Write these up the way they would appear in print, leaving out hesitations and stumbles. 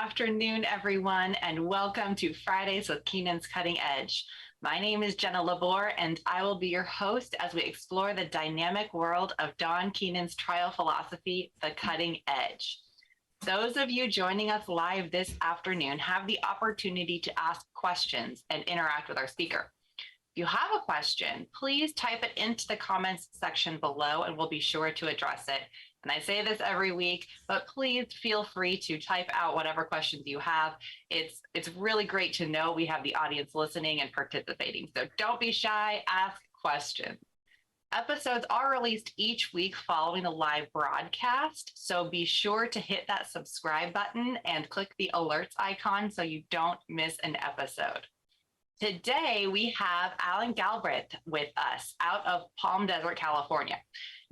afternoon, everyone, and welcome to Fridays with Keenan's Cutting Edge. My name is Jenna and I will be your host as we explore the dynamic world of Don Keenan's trial philosophy, The Cutting Edge. Those of you joining us live this afternoon have the opportunity to ask questions and interact with our speaker. If you have a question, please type it into the comments section below and we'll be sure to address it. And I say this every week, but please feel free to type out whatever questions you have. It's really great to know we have the audience listening and participating. So don't be shy, ask questions. Episodes are released each week following the live broadcast. So be sure to hit that subscribe button and click the alerts icon so you don't miss an episode. Today, we have Allan Galbraith with us out of Palm Desert, California.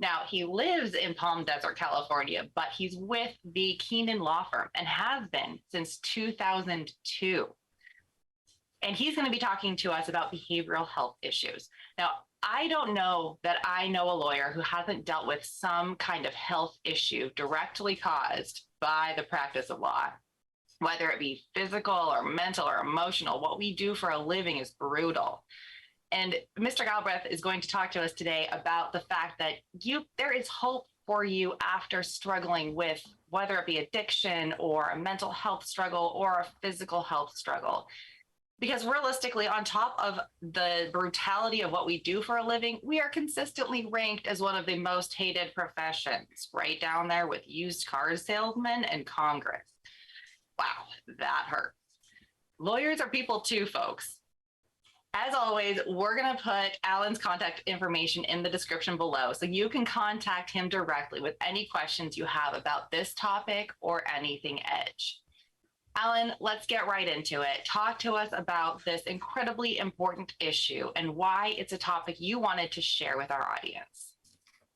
Now, he lives in Palm Desert, California, but he's with the Keenan Law Firm and has been since 2002. And he's going to be talking to us about behavioral health issues. Now, I don't know that I know a lawyer who hasn't dealt with some kind of health issue directly caused by the practice of law. Whether it be physical or mental or emotional, what we do for a living is brutal. And Mr. Galbraith is going to talk to us today about the fact that there is hope for you after struggling with whether it be addiction or a mental health struggle or a physical health struggle. Because realistically, on top of the brutality of what we do for a living, we are consistently ranked as one of the most hated professions, right down there with used car salesmen and Congress. Wow, that hurts. Lawyers are people too, folks. As always, we're going to put Allan's contact information in the description below so you can contact him directly with any questions you have about this topic or anything Edge. Allan, let's get right into it. Talk to us about this incredibly important issue and why it's a topic you wanted to share with our audience.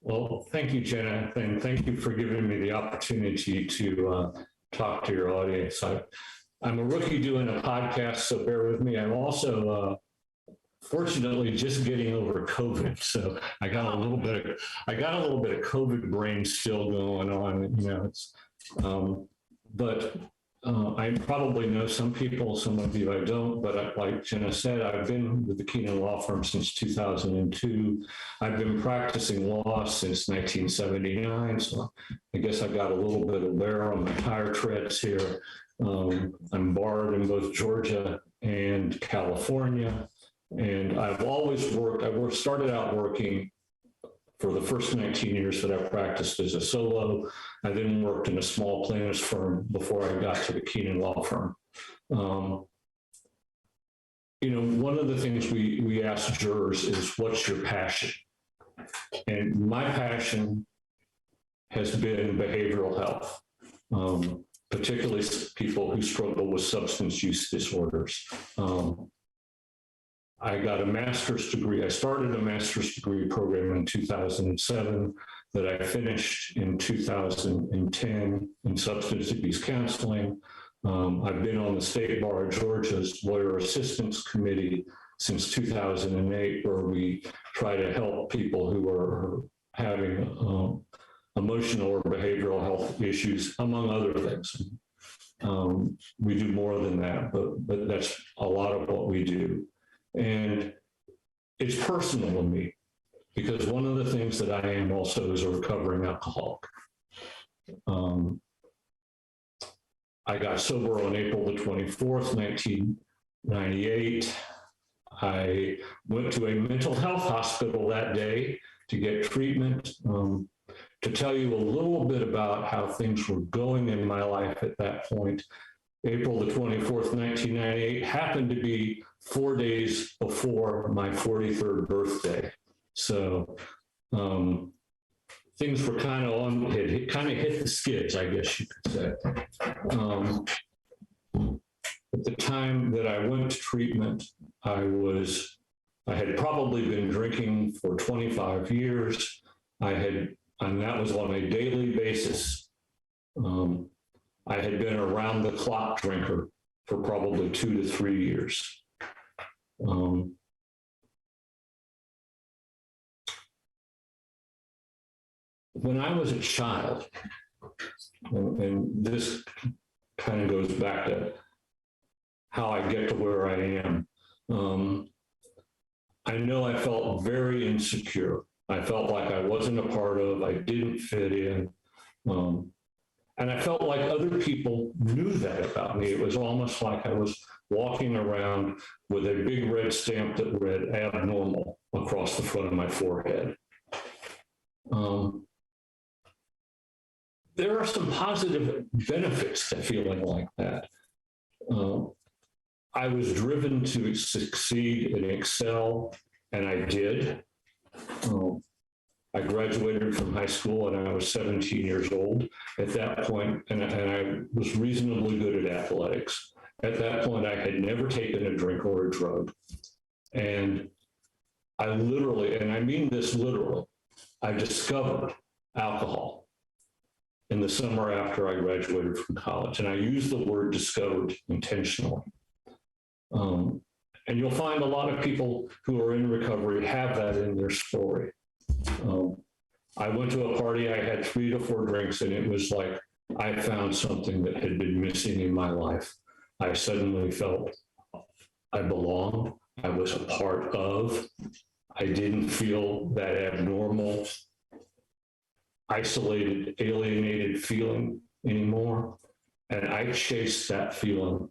Well, thank you, Jenna, and thank you for giving me the opportunity to talk to your audience. I'm a rookie doing a podcast, so bear with me. I'm also fortunately just getting over COVID, so I got a little bit of COVID brain still going on. You know, but I probably know some people, some of you I don't. But like Jenna said, I've been with the Keenan Law Firm since 2002. I've been practicing law since 1979, so I guess I got a little bit of wear on my tire treads here. I'm barred in both Georgia and California, and I've always worked. I started out working for the first 19 years that I practiced as a solo. I then worked in a small plaintiff's firm before I got to the Keenan Law Firm. You know, one of the things we ask jurors is, what's your passion? And my passion has been behavioral health, particularly people who struggle with substance use disorders. I got a master's degree. I started a master's degree program in 2007 that I finished in 2010 in substance abuse counseling. I've been on the State Bar of Georgia's Lawyer Assistance Committee since 2008, where we try to help people who are having emotional or behavioral health issues, among other things. We do more than that, but that's a lot of what we do. And it's personal to me, because one of the things that I am also is a recovering alcoholic. I got sober on April the 24th, 1998. I went to a mental health hospital that day to get treatment. To tell you a little bit about how things were going in my life at that point, April the 24th, 1998 happened to be 4 days before my 43rd birthday. So things were kind of it kind of hit the skids, I guess you could say. At the time that I went to treatment, I had probably been drinking for 25 years. And that was on a daily basis. I had been a round-the-clock drinker for probably 2 to 3 years. When I was a child, and this kind of goes back to how I get to where I am. I know I felt very insecure. I felt like I wasn't a part of, I didn't fit in. And I felt like other people knew that about me. It was almost like I was walking around with a big red stamp that read abnormal across the front of my forehead. There are some positive benefits to feeling like that. I was driven to succeed and excel, and I did. I graduated from high school and I was 17 years old at that point, and I was reasonably good at athletics. At that point, I had never taken a drink or a drug. And I literally, and I mean this literally, I discovered alcohol in the summer after I graduated from college. And I use the word discovered intentionally. And you'll find a lot of people who are in recovery have that in their story. I went to a party, I had 3 to 4 drinks, and it was like I found something that had been missing in my life. I suddenly felt I belonged, I was a part of, I didn't feel that abnormal, isolated, alienated feeling anymore. And I chased that feeling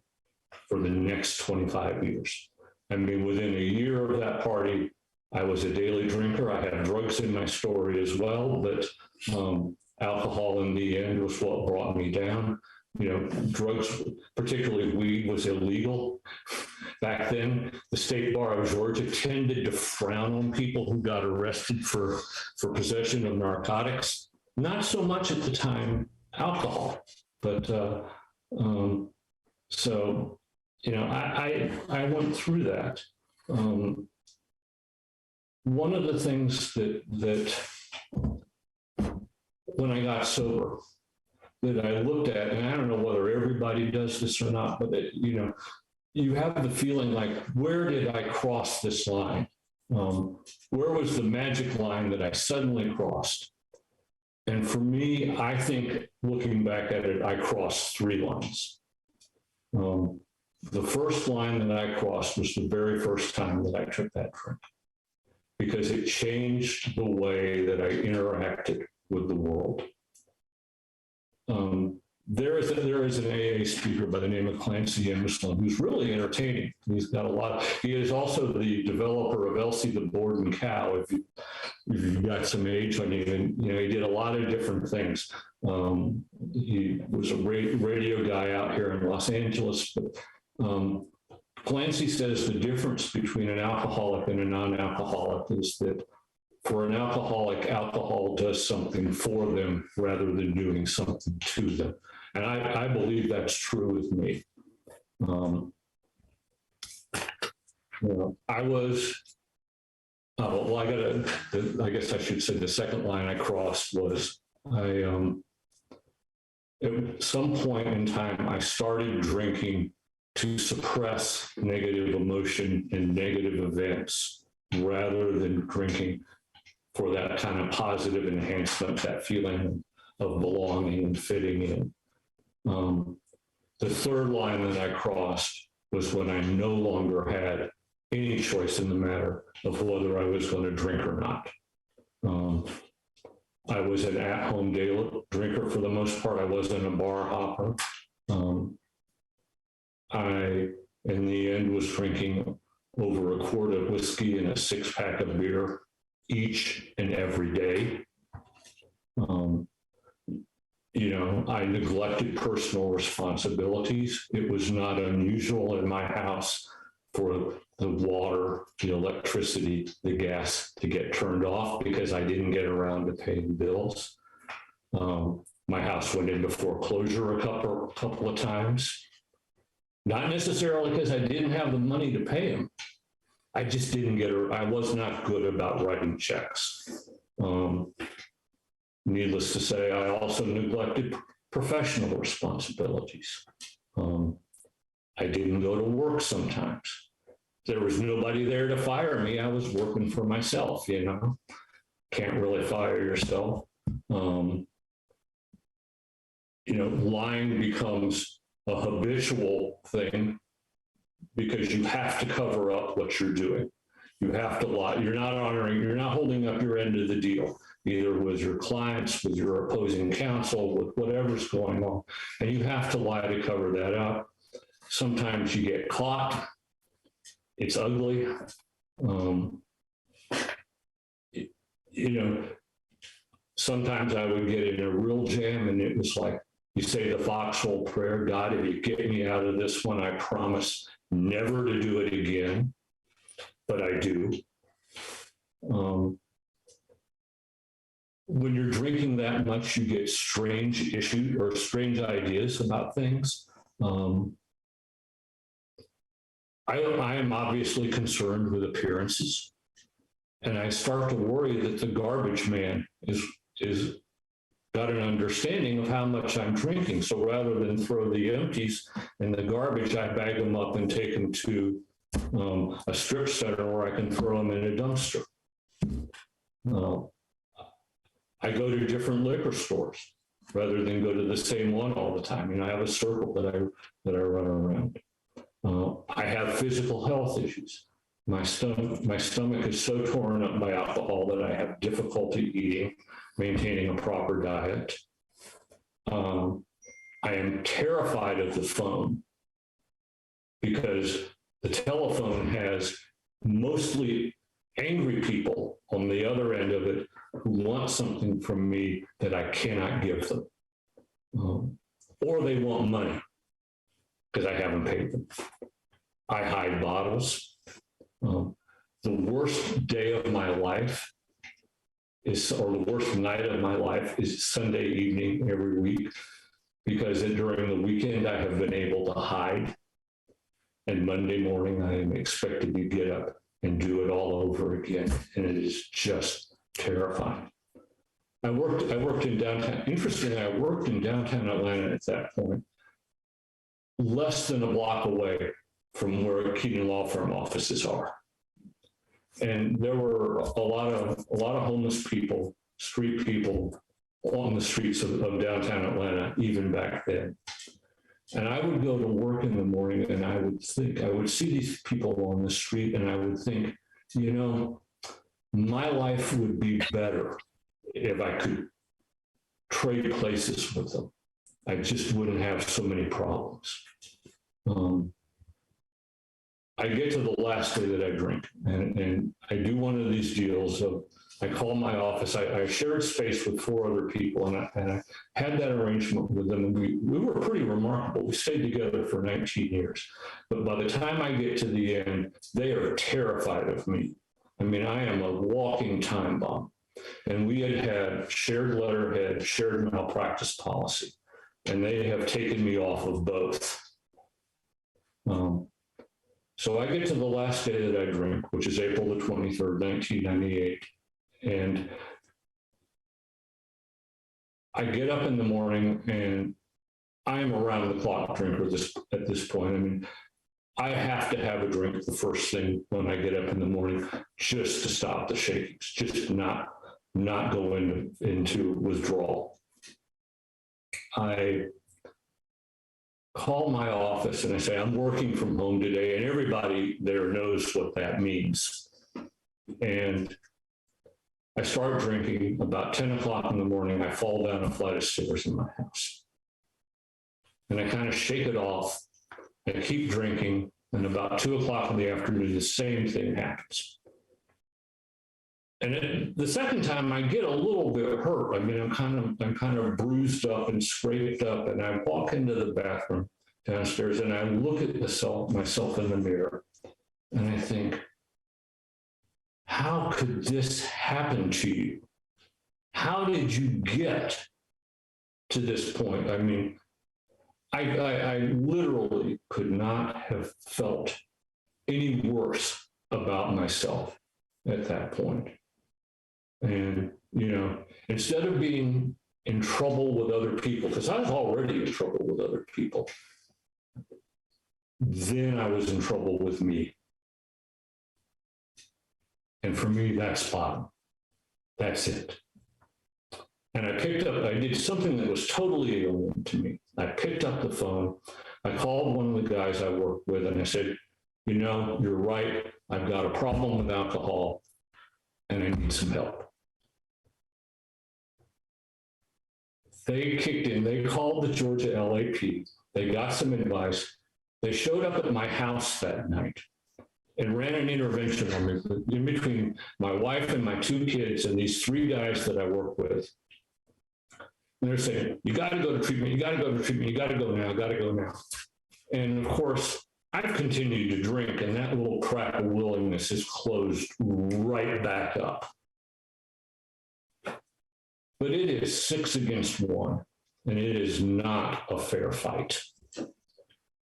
for the next 25 years. I mean, within a year of that party, I was a daily drinker. I had drugs in my story as well, but alcohol in the end was what brought me down. You know, drugs, particularly weed, was illegal. Back then, the State Bar of Georgia tended to frown on people who got arrested for possession of narcotics. Not so much at the time alcohol, but so, you know, I went through that. One of the things that when I got sober, that I looked at, and I don't know whether everybody does this or not, but you know, you have the feeling like, where did I cross this line? Where was the magic line that I suddenly crossed? And for me, I think looking back at it, I crossed 3 lines. The first line that I crossed was the very first time that I took that drink, because it changed the way that I interacted with the world. There is an AA speaker by the name of Clancy Emerson who's really entertaining. He's got a lot. He is also the developer of Elsie the Board and Cow. If you've got some age on you, and you know, he did a lot of different things. He was a radio guy out here in Los Angeles. But Clancy says the difference between an alcoholic and a non-alcoholic is that for an alcoholic, alcohol does something for them rather than doing something to them. And I believe that's true with me. You know, I was, well, I guess I should say the second line I crossed was at some point in time, I started drinking to suppress negative emotion and negative events rather than drinking for that kind of positive enhancement, that feeling of belonging and fitting in. The third line that I crossed was when I no longer had any choice in the matter of whether I was going to drink or not. I was an at-home daily drinker for the most part. I wasn't a bar hopper. I, in the end, was drinking over a quart of whiskey and a 6-pack of beer each and every day. You know, I neglected personal responsibilities. It was not unusual in my house for the water, the electricity, the gas to get turned off because I didn't get around to paying bills. My house went into foreclosure a couple of times. Not necessarily because I didn't have the money to pay them. I just didn't I was not good about writing checks. Needless to say, I also neglected professional responsibilities. I didn't go to work sometimes. There was nobody there to fire me. I was working for myself, you know. Can't really fire yourself. You know, lying becomes a habitual thing because you have to cover up what you're doing. You have to lie. You're not holding up your end of the deal, either with your clients, with your opposing counsel, with whatever's going on. And you have to lie to cover that up. Sometimes you get caught. It's ugly. Sometimes I would get in a real jam and it was like, you say the foxhole prayer, God, if you get me out of this one, I promise never to do it again. But I do. When you're drinking that much, you get strange issues or strange ideas about things. I am obviously concerned with appearances, and I start to worry that the garbage man is got an understanding of how much I'm drinking. So rather than throw the empties in the garbage, I bag them up and take them to a strip center where I can throw them in a dumpster. I go to different liquor stores rather than go to the same one all the time. I have a circle that I run around. I have physical health issues. My stomach is so torn up by alcohol that I have difficulty eating, maintaining a proper diet. I am terrified of the phone because the telephone has mostly angry people on the other end of it who want something from me that I cannot give them. Or they want money because I haven't paid them. I hide bottles. The worst day of my life or the worst night of my life is Sunday evening every week, because during the weekend I have been able to hide. And Monday morning I am expected to get up and do it all over again. And it is just terrifying. I worked in downtown. Interestingly, I worked in downtown Atlanta at that point, less than a block away from where Keaton Law Firm offices are. And there were a lot of homeless people, street people on the streets of downtown Atlanta, even back then. And I would go to work in the morning and I would see these people on the street and I would think, my life would be better if I could trade places with them. I just wouldn't have so many problems. I get to the last day that I drink and I do one of these deals of, I call my office. I shared space with 4 other people and I had that arrangement with them. And we were pretty remarkable. We stayed together for 19 years. But by the time I get to the end, they are terrified of me. I mean, I am a walking time bomb. And we had shared letterhead, shared malpractice policy, and they have taken me off of both. So I get to the last day that I drink, which is April the 23rd, 1998. And I get up in the morning and I am around the clock drinker at this point. I mean, I have to have a drink the first thing when I get up in the morning just to stop the shakings, just not go into withdrawal. I call my office and I say, I'm working from home today, and everybody there knows what that means. And I start drinking. About 10 o'clock in the morning, I fall down a flight of stairs in my house. And I kind of shake it off. I keep drinking. And about 2 o'clock in the afternoon, the same thing happens. And the second time I get a little bit hurt. I mean, I'm kind of bruised up and scraped up, and I walk into the bathroom downstairs and I look at myself in the mirror and I think, how could this happen to you? How did you get to this point? I mean, I literally could not have felt any worse about myself at that point. And, instead of being in trouble with other people, because I was already in trouble with other people, then I was in trouble with me. And for me, that's bottom. That's it. And I did something that was totally alien to me. I picked up the phone. I called one of the guys I work with and I said, you know, you're right. I've got a problem with alcohol and I need some help. They kicked in, they called the Georgia LAP. They got some advice. They showed up at my house that night and ran an intervention on me in between my wife and my two kids and these three guys that I work with. And they're saying, you got to go to treatment, you got to go to treatment, you got to go now, got to go now. And of course, I've continued to drink, and that little crack of willingness is closed right back up. But it is 6 against 1, and it is not a fair fight.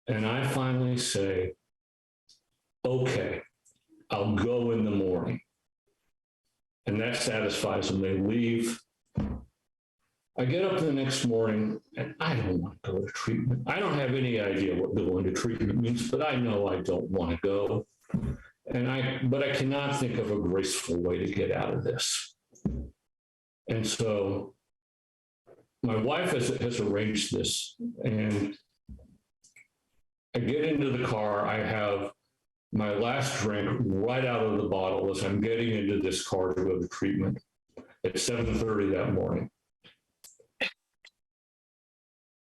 And I finally say, okay, I'll go in the morning. And that satisfies them. They leave. I get up the next morning and I don't want to go to treatment. I don't have any idea what going to treatment means, but I know I don't want to go. But I cannot think of a graceful way to get out of this. And so my wife has arranged this, and I get into the car. I have my last drink right out of the bottle as I'm getting into this car to go to treatment at 7:30 that morning.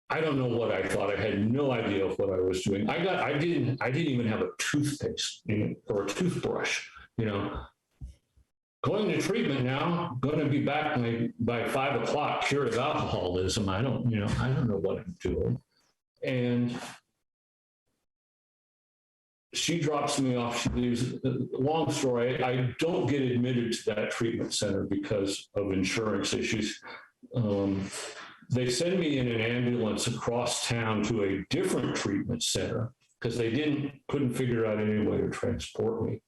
I don't know what I thought. I had no idea of what I was doing. I didn't even have a toothpaste, or a toothbrush, Going to treatment now, going to be back by 5 o'clock, cured of alcoholism. I don't know what I'm doing. And she drops me off. She leaves. Long story, I don't get admitted to that treatment center because of insurance issues. They send me in an ambulance across town to a different treatment center because they couldn't figure out any way to transport me.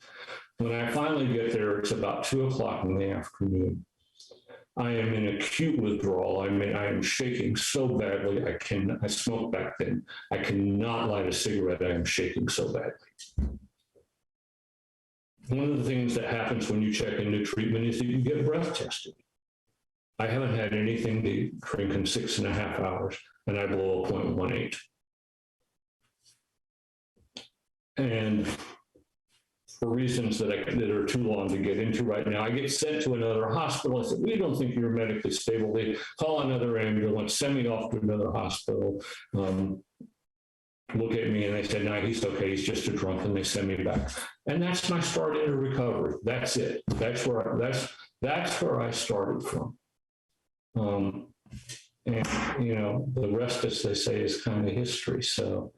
When I finally get there, it's about 2 o'clock in the afternoon. I am in acute withdrawal. I am shaking so badly. I smoked back then. I cannot light a cigarette. I am shaking so badly. One of the things that happens when you check into treatment is that you get breath tested. I haven't had anything to drink in 6.5 hours, and I blow a 0.18. And for reasons that are too long to get into right now, I get sent to another hospital. I said, we don't think you're medically stable. They call another ambulance, send me off to another hospital, look at me, and they said, no, he's okay. He's just a drunk, and they send me back. And that's my start into recovery. That's it. That's where I started from. And the rest, as they say, is kind of history. So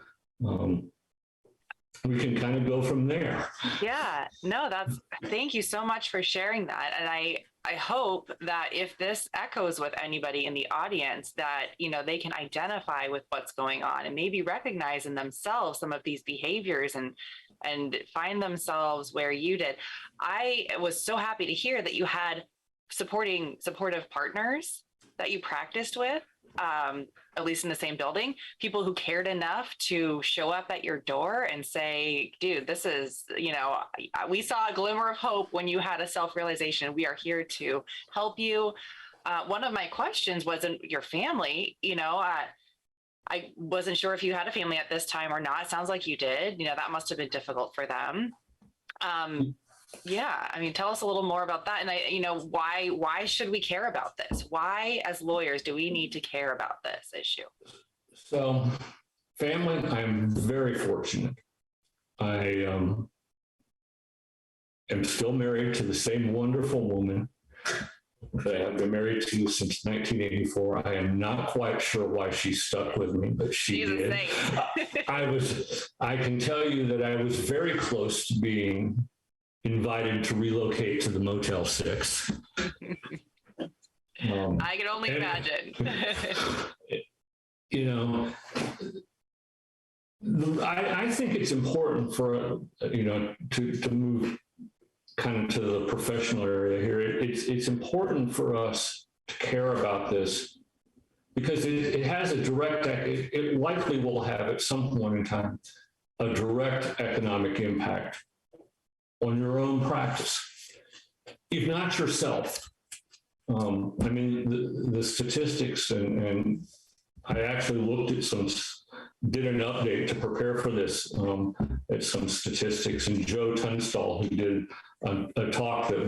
we can kind of go from there. Yeah, no, thank you so much for sharing that. And I hope that if this echoes with anybody in the audience, that, they can identify with what's going on and maybe recognize in themselves some of these behaviors and find themselves where you did. I was so happy to hear that you had supportive partners that you practiced with, at least in the same building, people who cared enough to show up at your door and say, dude, this is, we saw a glimmer of hope when you had a self-realization. We are here to help you. One of my questions was in your family, I wasn't sure if you had a family at this time or not. It sounds like you did. That must have been difficult for them. Yeah, tell us a little more about that. And why should we care about this? Why, as lawyers, do we need to care about this issue? So, family, I'm very fortunate. I am still married to the same wonderful woman that I've been married to since 1984. I am not quite sure why she stuck with me, but she did. I can tell you that I was very close to being invited to relocate to the Motel 6. I can only imagine. I think it's important for, to move kind of to the professional area here. It's important for us to care about this because it has a direct, it likely will have at some point in time, a direct economic impact on your own practice, if not yourself. The statistics, and I actually looked at did an update to prepare for this at some statistics, and Joe Tunstall, who did a talk that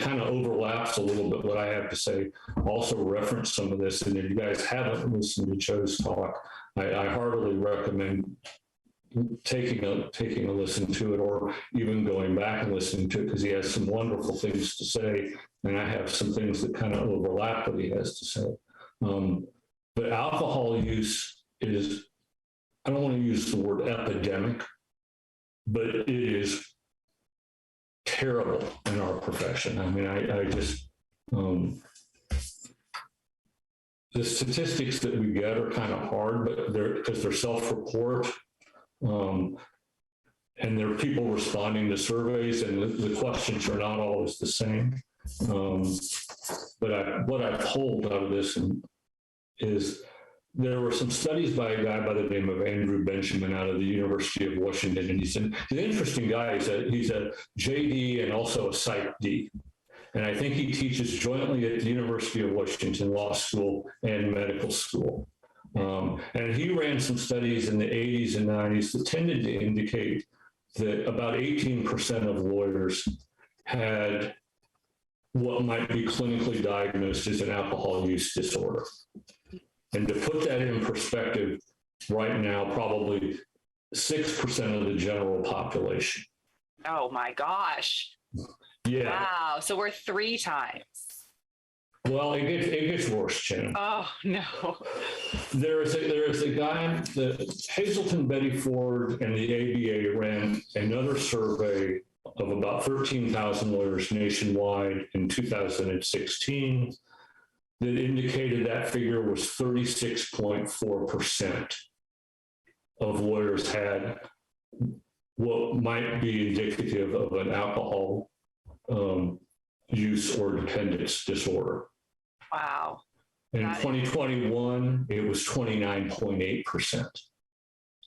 kind of overlaps a little bit what I have to say, also referenced some of this. And if you guys haven't listened to Joe's talk, I heartily recommend taking a listen to it, or even going back and listening to it, because he has some wonderful things to say, and I have some things that kind of overlap what he has to say. But alcohol use is, I don't want to use the word epidemic, but it is terrible in our profession. I mean, I just, the statistics that we get are kind of hard, but because they're self-report, and there are people responding to surveys, and the questions are not always the same. But what I've pulled out of this is there were some studies by a guy by the name of Andrew Benjamin out of the University of Washington, and he's an interesting guy. He's a JD and also a Psych D. And I think he teaches jointly at the University of Washington Law School and Medical School. And he ran some studies in the 80s and 90s that tended to indicate that about 18% of lawyers had what might be clinically diagnosed as an alcohol use disorder. And to put that in perspective, right now, probably 6% of the general population. Oh my gosh. Yeah. Wow. So we're 3 times. Well, it gets worse, Jenna. Oh no. There is a guy, the Hazelton, Betty Ford, and the ABA ran another survey of about 13,000 lawyers nationwide in 2016 that indicated that figure was 36.4% of lawyers had what might be indicative of an alcohol use or dependence disorder. Wow. In 2021, it was 29.8%.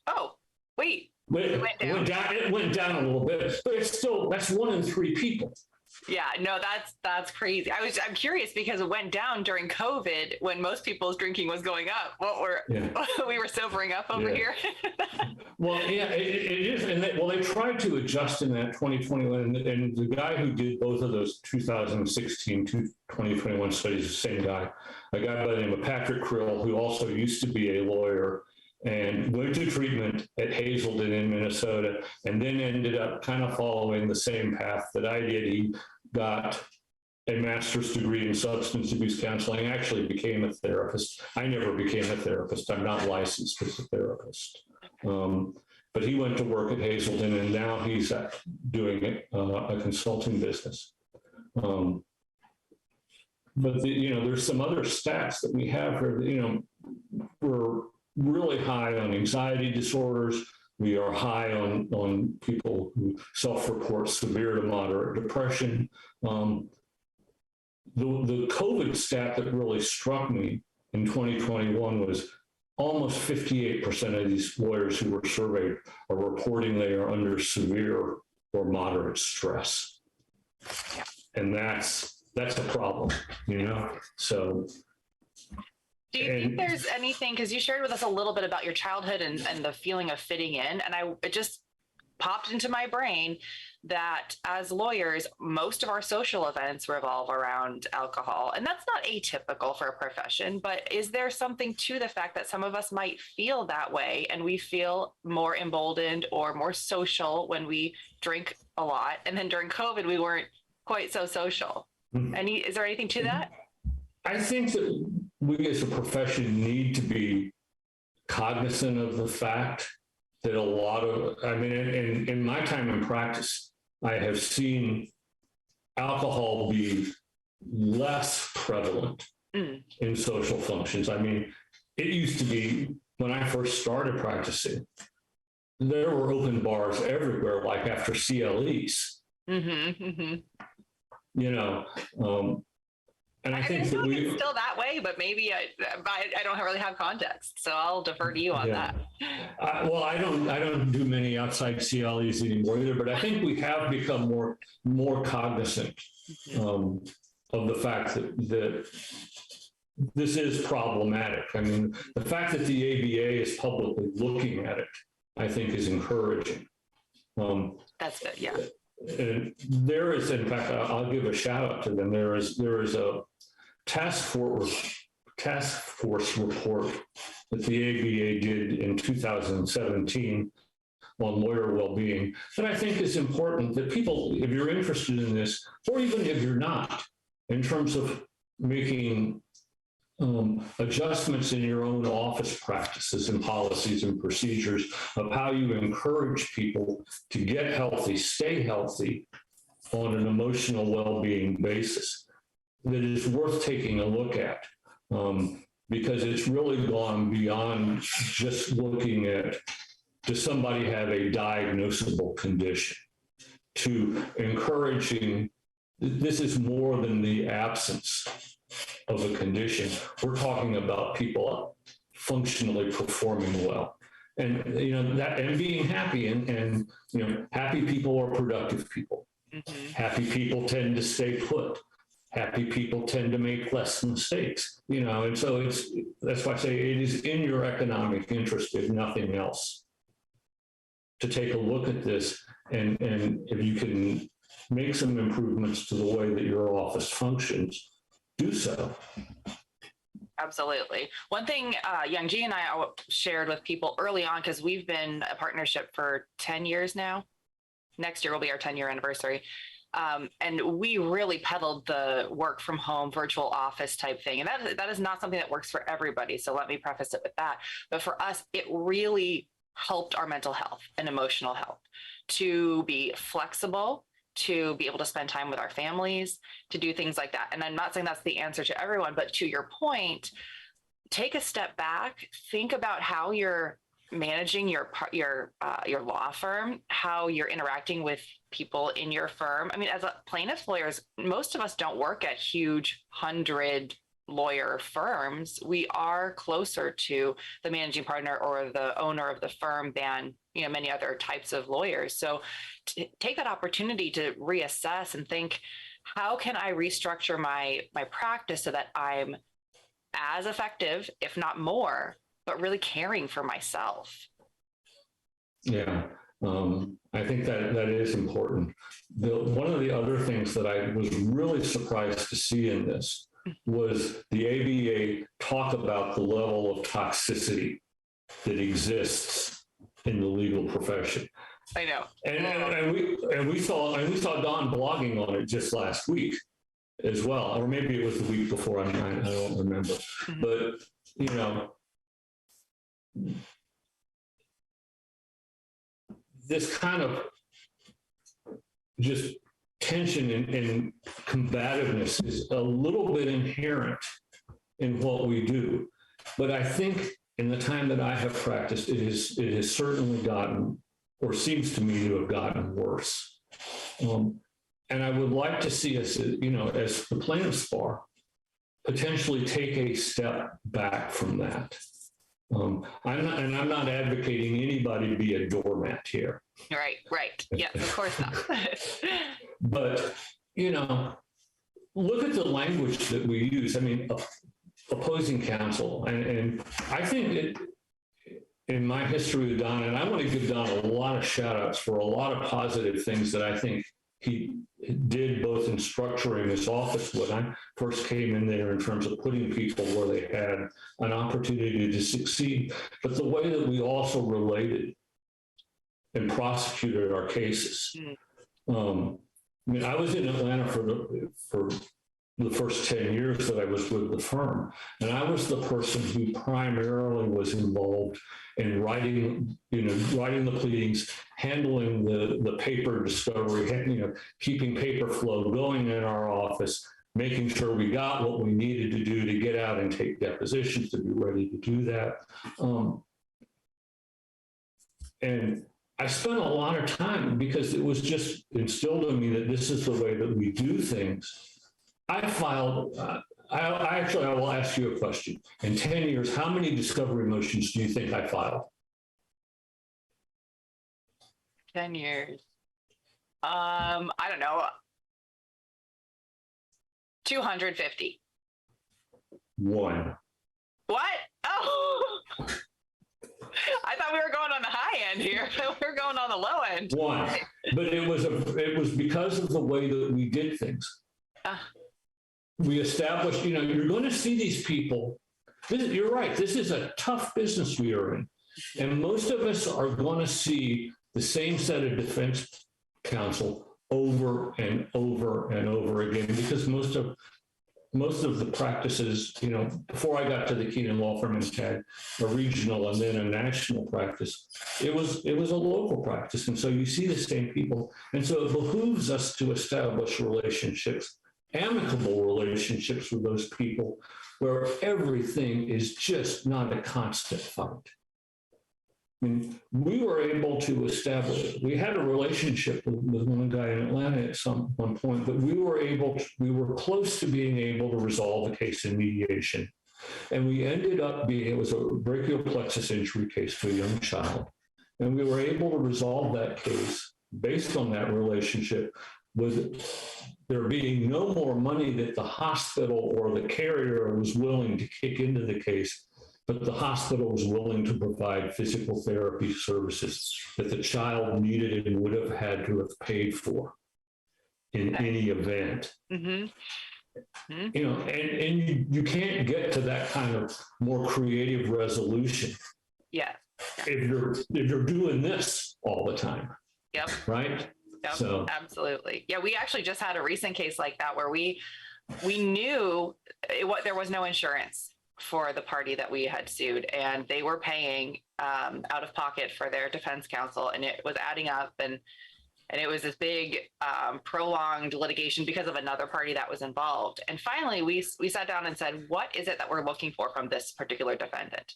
Oh, wait. It went down a little bit, but it's still, that's 1 in 3 people. Yeah, no, that's crazy. I'm curious because it went down during COVID when most people's drinking was going up. We were sobering up over here. Well, yeah, it is. And they tried to adjust in that 2021. And the guy who did both of those 2016 to 2021 studies, the same guy, a guy by the name of Patrick Krill, who also used to be a lawyer and went to treatment at Hazelton in Minnesota, and then ended up kind of following the same path that I did. He got a master's degree in substance abuse counseling, actually became a therapist. I never became a therapist. I'm not licensed as a therapist. But he went to work at Hazelton, and now he's doing a consulting business. But there's some other stats that we have here. We're really high on anxiety disorders. We are high on people who self-report severe to moderate depression. The COVID stat that really struck me in 2021 was almost 58% of these lawyers who were surveyed are reporting they are under severe or moderate stress. And that's a problem, So do you think there's anything, because you shared with us a little bit about your childhood and the feeling of fitting in, and it just popped into my brain that as lawyers, most of our social events revolve around alcohol, and that's not atypical for a profession, but is there something to the fact that some of us might feel that way and we feel more emboldened or more social when we drink a lot, and then during COVID, we weren't quite so social? Is there anything to that? I think that we as a profession need to be cognizant of the fact that in my time in practice, I have seen alcohol be less prevalent in social functions. I mean, it used to be, when I first started practicing, there were open bars everywhere, like after CLEs. And I think that it's still that way, but maybe I don't really have context, so I'll defer to you on that. Well, I don't do many outside CLEs anymore either, but I think we have become more cognizant of the fact that this is problematic. I mean, the fact that the ABA is publicly looking at it, I think, is encouraging. That's good, yeah. And there is, in fact, I'll give a shout out to them. There is a task force report that the ABA did in 2017 on lawyer well-being that I think is important, that people, if you're interested in this, or even if you're not, in terms of making adjustments in your own office practices and policies and procedures of how you encourage people to get healthy, stay healthy on an emotional well-being basis, that is worth taking a look at, because it's really gone beyond just looking at, does somebody have a diagnosable condition, to encouraging, this is more than the absence of a condition. We're talking about people functionally performing well. And, that, and being happy, and happy people are productive people. Mm-hmm. Happy people tend to stay put. Happy people tend to make less mistakes, and so that's why I say it is in your economic interest, if nothing else, to take a look at this, and if you can make some improvements to the way that your office functions, do so. Absolutely. One thing Young G and I shared with people early on, because we've been a partnership for 10 years now. Next year will be our 10-year anniversary. And we really peddled the work from home, virtual office type thing. And that is not something that works for everybody. So let me preface it with that. But for us, it really helped our mental health and emotional health to be flexible, to be able to spend time with our families, to do things like that. And I'm not saying that's the answer to everyone, but to your point, take a step back, think about how you're managing your law firm, how you're interacting with people in your firm. I mean, as plaintiff lawyers, most of us don't work at huge 100 lawyer firms. We are closer to the managing partner or the owner of the firm than many other types of lawyers. So take that opportunity to reassess and think, how can I restructure my practice so that I'm as effective, if not more, but really caring for myself? Yeah, I think that is important. One of the other things that I was really surprised to see in this was the ABA talk about the level of toxicity that exists in the legal profession. I know. And we saw Don blogging on it just last week as well, or maybe it was the week before. I don't remember. Mm-hmm. But this kind of just tension and combativeness is a little bit inherent in what we do. But I think in the time that I have practiced, it has certainly gotten, or seems to me to have gotten, worse. And I would like to see us, as the plaintiffs' bar, potentially take a step back from that. I'm not advocating anybody be a doormat here. Right. Yeah, of course not. But, look at the language that we use. I mean, opposing counsel. And I think in my history with Don, and I want to give Don a lot of shout outs for a lot of positive things that I think he did, both in structuring his office when I first came in there, in terms of putting people where they had an opportunity to succeed, but the way that we also related and prosecuted our cases. I was in Atlanta for the first 10 years that I was with the firm, and I was the person who primarily was involved in writing the pleadings, handling the paper discovery, keeping paper flow going in our office, making sure we got what we needed to do to get out and take depositions, to be ready to do that. And I spent a lot of time, because it was just instilled in me that this is the way that we do things. I filed, I will ask you a question. In 10 years, how many discovery motions do you think I filed? 10 years. I don't know. 250. One. What? Oh, I thought we were going on the high end here. We were going on the low end. One. But it was because of the way that we did things. We established, you're going to see these people. You're right. This is a tough business we are in. And most of us are going to see the same set of defense counsel over and over and over again, because most of the practices, before I got to the Keenan Law Firm and had a regional and then a national practice, it was a local practice. And so you see the same people. And so it behooves us to establish relationships, amicable relationships with those people where everything is just not a constant fight. I mean, we were able to establish, we had a relationship with one guy in Atlanta at one point, but we were close to being able to resolve a case in mediation. And we ended up it was a brachial plexus injury case to a young child. And we were able to resolve that case based on that relationship, with there being no more money that the hospital or the carrier was willing to kick into the case, but the hospital was willing to provide physical therapy services that the child needed and would have had to have paid for in any event. Mm-hmm. Mm-hmm. And you can't get to that kind of more creative resolution. Yeah. If you're doing this all the time. Yep. Right? Yep. So absolutely. Yeah, we actually just had a recent case like that where we knew there was no insurance for the party that we had sued, and they were paying out of pocket for their defense counsel, and it was adding up, and it was this big prolonged litigation because of another party that was involved. And finally, we sat down and said, what is it that we're looking for from this particular defendant?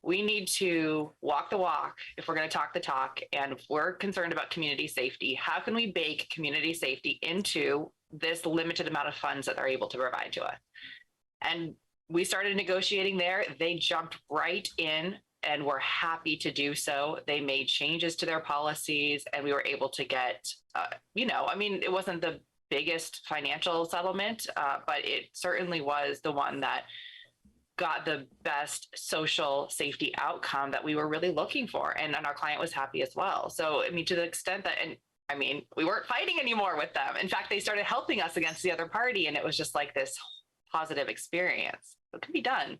We need to walk the walk if we're going to talk the talk, and if we're concerned about community safety, how can we bake community safety into this limited amount of funds that they're able to provide to us? And we started negotiating there. They jumped right in and were happy to do so. They made changes to their policies, and we were able to get, it wasn't the biggest financial settlement, but it certainly was the one that got the best social safety outcome that we were really looking for. And our client was happy as well. So, to the extent that, we weren't fighting anymore with them. In fact, they started helping us against the other party. And it was just like this positive experience. It can be done.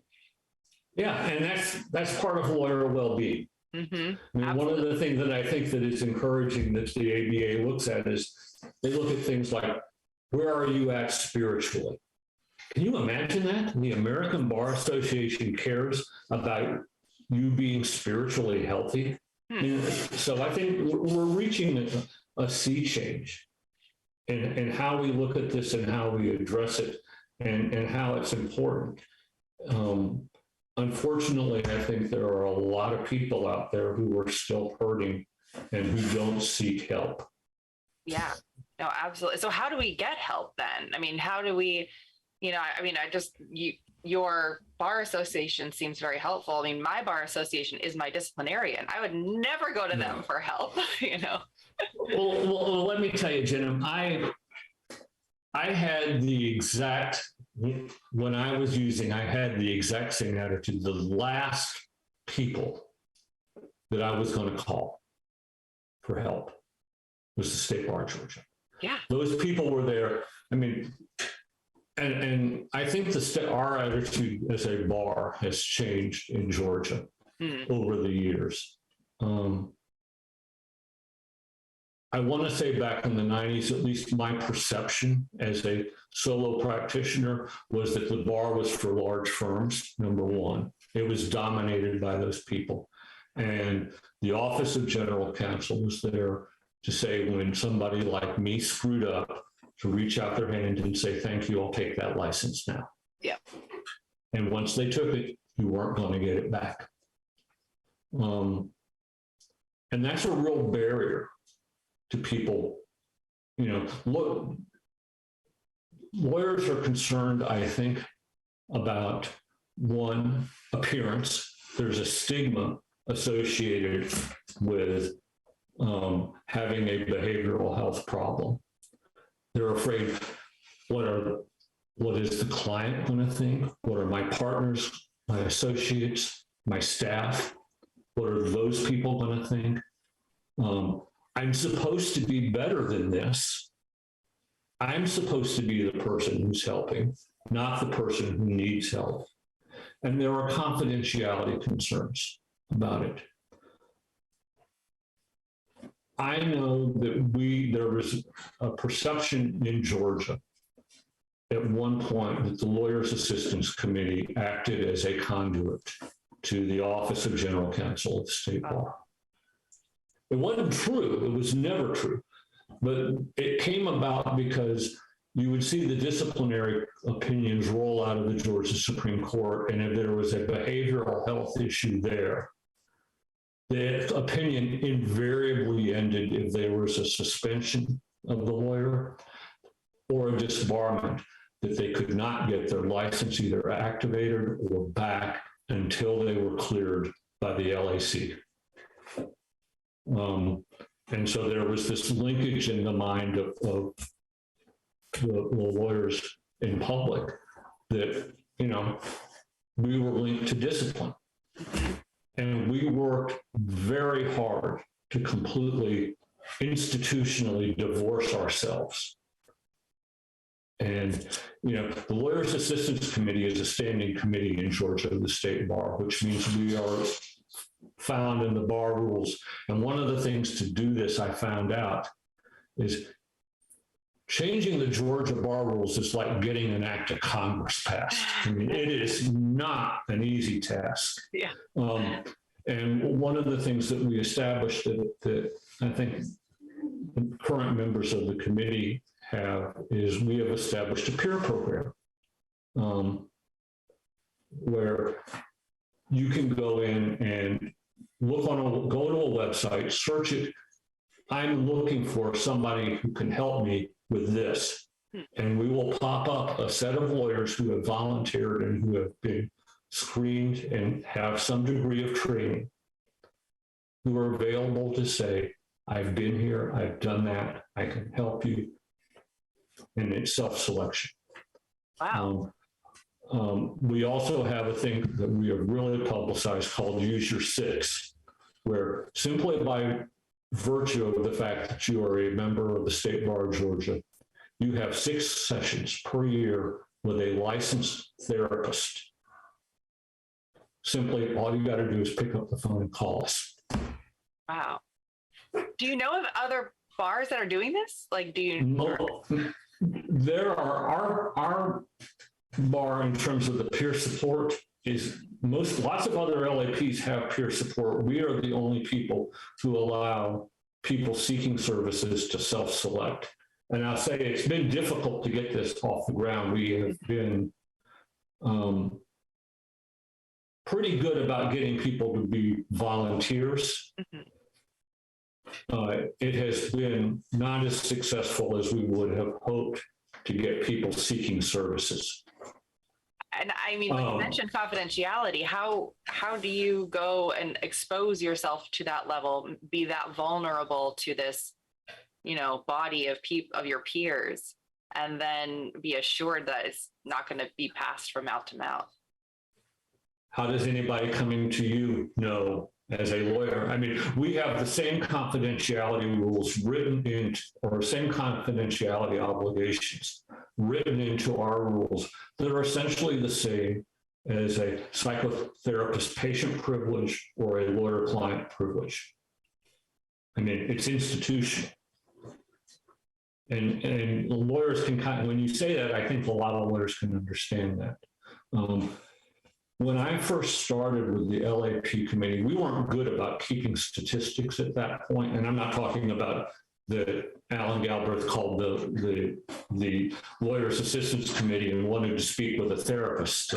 Yeah, and that's part of lawyer well-being. Mm-hmm. One of the things that I think that is encouraging that the ABA looks at is they look at things like, where are you at spiritually? Can you imagine that? The American Bar Association cares about you being spiritually healthy. So I think we're reaching a sea change in how we look at this and how we address it and how it's important. Unfortunately, I think there are a lot of people out there who are still hurting and who don't seek help. Yeah, no, absolutely. So how do we get help then? How do we, your bar association seems very helpful. My bar association is my disciplinarian. I would never go to them for help, Well, let me tell you, Jenna, I had the exact, when I was using, I had the exact same attitude. The last people that I was going to call for help was the State Bar of Georgia. Yeah. Those people were there. And I think our attitude as a bar has changed in Georgia over the years. I want to say back in the 90s, at least my perception as a solo practitioner was that the bar was for large firms, number one. It was dominated by those people. And the Office of General Counsel was there to say when somebody like me screwed up, to reach out their hand and say, thank you, I'll take that license now. Yeah. And once they took it, you weren't going to get it back. And that's a real barrier to people. Look, lawyers are concerned, I think, about one, appearance. There's a stigma associated with having a behavioral health problem. They're afraid, what are What is the client going to think? What are my partners, my associates, my staff? What are those people going to think? I'm supposed to be better than this. I'm supposed to be the person who's helping, not the person who needs help. And there are confidentiality concerns about it. I know that there was a perception in Georgia at one point that the Lawyers Assistance Committee acted as a conduit to the Office of General Counsel of the State Bar. It wasn't true. It was never true. But it came about because you would see the disciplinary opinions roll out of the Georgia Supreme Court, and if there was a behavioral health issue there, the opinion invariably ended if there was a suspension of the lawyer or a disbarment, that they could not get their license either activated or back until they were cleared by the LAC. And so there was this linkage in the mind of the lawyers in public that, we were linked to discipline. And we worked very hard to completely institutionally divorce ourselves. And, the Lawyers Assistance Committee is a standing committee in Georgia of the State Bar, which means we are found in the bar rules. And one of the things to do this, I found out, is changing the Georgia bar rules is like getting an act of Congress passed. I mean, it is not an easy task. Yeah. And one of the things that we established that I think current members of the committee have is we have established a peer program where you can go in and go to a website, search it. I'm looking for somebody who can help me with this. And we will pop up a set of lawyers who have volunteered and who have been screened and have some degree of training, who are available to say, I've been here, I've done that, I can help you. And it's self-selection. Wow. We also have a thing that we have really publicized called Use Your Six, where simply by virtue of the fact that you are a member of the State Bar of Georgia, you have 6 sessions per year with a licensed therapist. Simply, all you got to do is pick up the phone and call us. Wow. Do you know of other bars that are doing this? Like, do you? There are our bar in terms of the peer support is lots of other LAPs have peer support. We are the only people who allow people seeking services to self-select. And I'll say it's been difficult to get this off the ground. We have been pretty good about getting people to be volunteers. It has been not as successful as we would have hoped to get people seeking services. And I mean, when you mentioned confidentiality, how do you go and expose yourself to that level, be that vulnerable to this, body of your peers, and then be assured that it's not going to be passed from mouth to mouth? How does anybody coming to you know as a lawyer? I mean, we have the same confidentiality rules written into, or same confidentiality obligations written into our rules that are essentially the same as a psychotherapist patient privilege or a lawyer client privilege. I mean, it's institutional. And lawyers can when you say that, I think a lot of lawyers can understand that. When I first started with the LAP committee, we weren't good about keeping statistics at that point. And I'm not talking about the Allan Galbraith called the Lawyers Assistance Committee and wanted to speak with a therapist.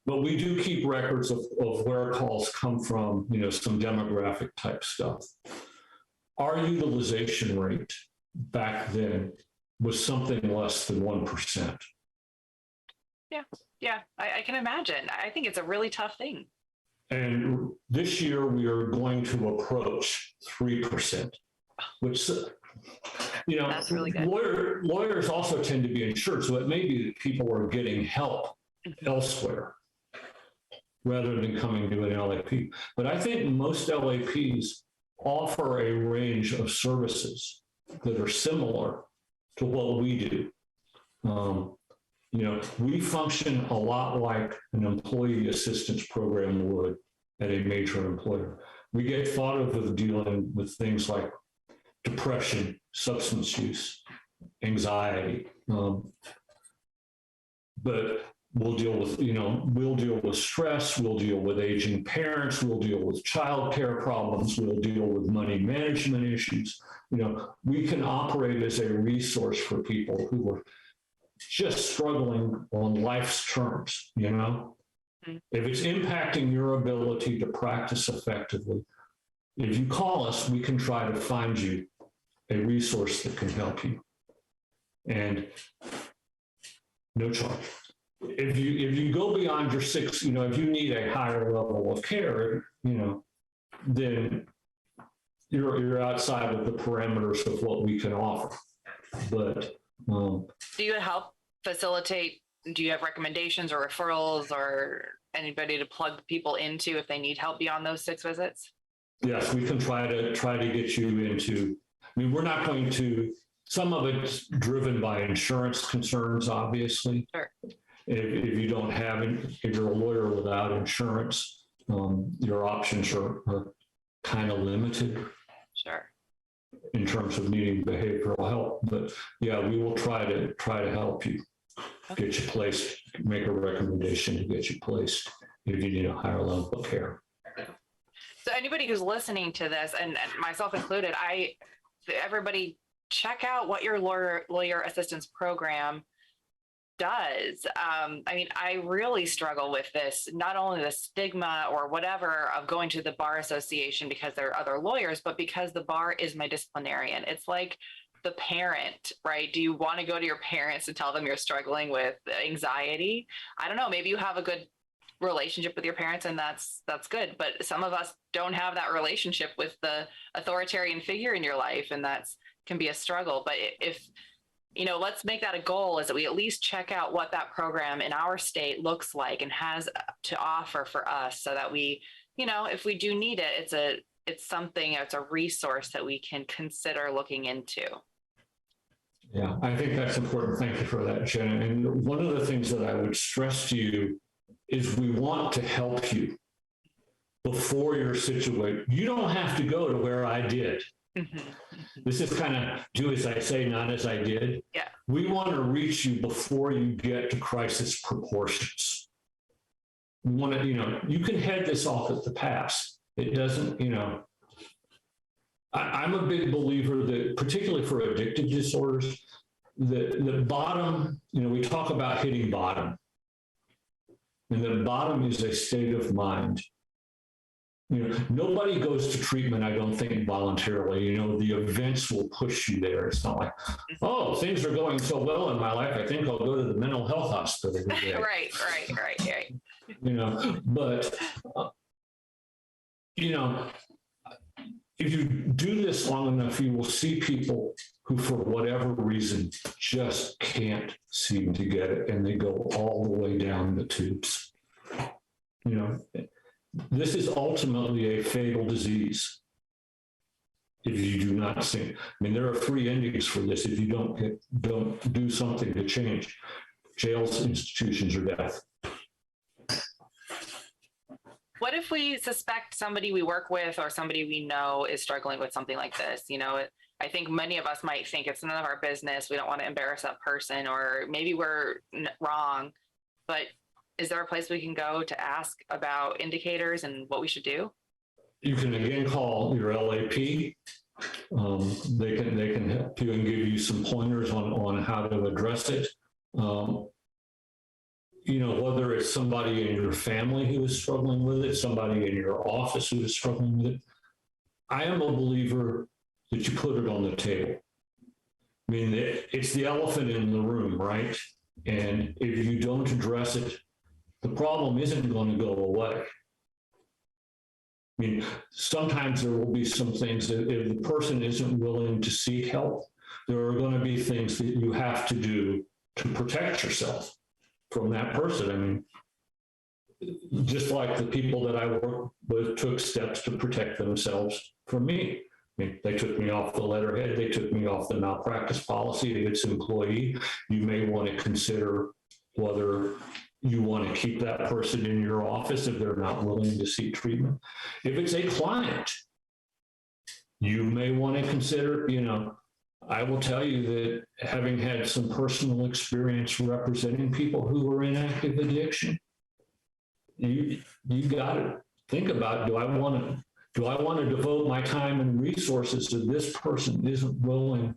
But we do keep records of where calls come from, some demographic type stuff. Our utilization rate back then was something less than 1%. Yeah, I can imagine. I think it's a really tough thing. And this year we are going to approach 3%, which That's really good. Lawyers also tend to be insured, so it may be that people are getting help elsewhere rather than coming to an LAP. But I think most LAPs offer a range of services that are similar to what we do. We function a lot like an employee assistance program would at a major employer. We get thought of as dealing with things like depression, substance use, anxiety, but we'll deal with stress, we'll deal with aging parents, we'll deal with childcare problems, we'll deal with money management issues. We can operate as a resource for people who are just struggling on life's terms, If it's impacting your ability to practice effectively, if you call us, we can try to find you a resource that can help you. And no charge. If you go beyond your if you need a higher level of care, then you're outside of the parameters of what we can offer. But do you help facilitate? Do you have recommendations or referrals or anybody to plug people into if they need help beyond those 6 visits? Yes, we can try to get you into. We're not going to. Some of it's driven by insurance concerns, obviously. Sure. If you don't have if you're a lawyer without insurance, your options are kind of limited. Sure. In terms of needing behavioral help, but yeah, we will try to help you, get you placed, make a recommendation to get you placed if you need a higher level of care. So anybody who's listening to this, and myself included, everybody check out what your lawyer assistance program does. I really struggle with this, not only the stigma or whatever of going to the bar association because there are other lawyers, but because the bar is my disciplinarian. It's like the parent, right? Do you want to go to your parents and tell them you're struggling with anxiety? I don't know. Maybe you have a good relationship with your parents and that's good. But some of us don't have that relationship with the authoritarian figure in your life, and can be a struggle. But if let's make that a goal, is that we at least check out what that program in our state looks like and has to offer for us, so that we, if we do need it, it's a resource that we can consider looking into. Yeah, I think that's important. Thank you for that, Jenna. And one of the things that I would stress to you is we want to help you before you're situated. You don't have to go to where I did. Mm-hmm. This is kind of do as I say, not as I did. Yeah. We want to reach you before you get to crisis proportions. We want to, you can head this off at the pass. It doesn't, I'm a big believer that, particularly for addictive disorders, the bottom, we talk about hitting bottom. And the bottom is a state of mind. Nobody goes to treatment, I don't think, voluntarily. The events will push you there. It's not like, oh, things are going so well in my life, I think I'll go to the mental health hospital today. Right. But, if you do this long enough, you will see people who, for whatever reason, just can't seem to get it, and they go all the way down the tubes. This is ultimately a fatal disease if you do not see. There are 3 endings for this if you don't do something to change: jails, institutions, or death. What if we suspect somebody we work with or somebody we know is struggling with something like this? I think many of us might think it's none of our business. We don't want to embarrass that person, or maybe we're wrong. But is there a place we can go to ask about indicators and what we should do? You can again call your LAP. They can help you and give you some pointers on how to address it. Whether it's somebody in your family who is struggling with it, somebody in your office who is struggling with it. I am a believer that you put it on the table. It's the elephant in the room, right? And if you don't address it, the problem isn't going to go away. Sometimes there will be some things that if the person isn't willing to seek help, there are going to be things that you have to do to protect yourself from that person. I mean, just like the people that I work with took steps to protect themselves from me. I mean, they took me off the letterhead. They took me off the malpractice policy of its employee. You may want to consider whether you want to keep that person in your office if they're not willing to seek treatment. If it's a client, you may want to consider, I will tell you that having had some personal experience representing people who are in active addiction, you got to think about, do I want to devote my time and resources if this person isn't willing